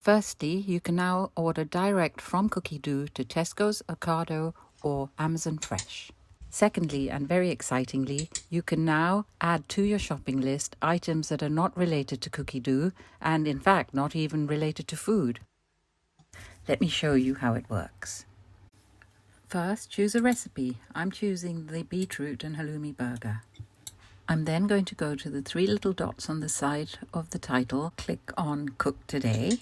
Firstly, you can now order direct from Cookidoo to Tescos, Ocado or Amazon Fresh. Secondly, and very excitingly, you can now add to your shopping list items that are not related to Cookidoo and in fact not even related to food. Let me show you how it works. First, choose a recipe. I'm choosing the beetroot and halloumi burger. I'm then going to go to the three little dots on the side of the title, click on Cook Today.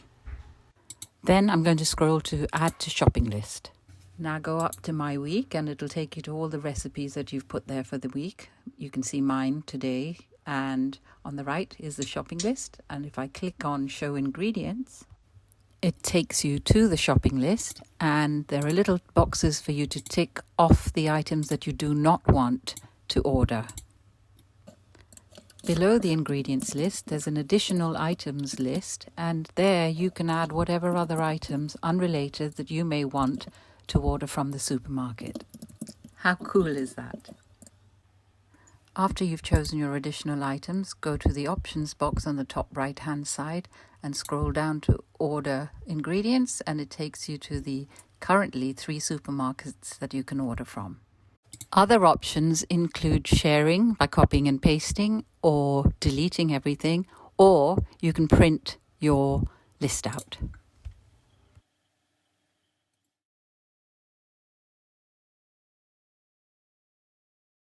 Then I'm going to scroll to Add to Shopping List. Now go up to My Week and it'll take you to all the recipes that you've put there for the week. You can see mine today, and on the right is the shopping list. And if I click on Show Ingredients, it takes you to the shopping list, and there are little boxes for you to tick off the items that you do not want to order. Below the ingredients list, there's an additional items list, and there you can add whatever other items unrelated that you may want to order from the supermarket. How cool is that? After you've chosen your additional items, go to the options box on the top right hand side and scroll down to order ingredients, and it takes you to the currently 3 supermarkets that you can order from. Other options include sharing by copying and pasting or deleting everything, or you can print your list out.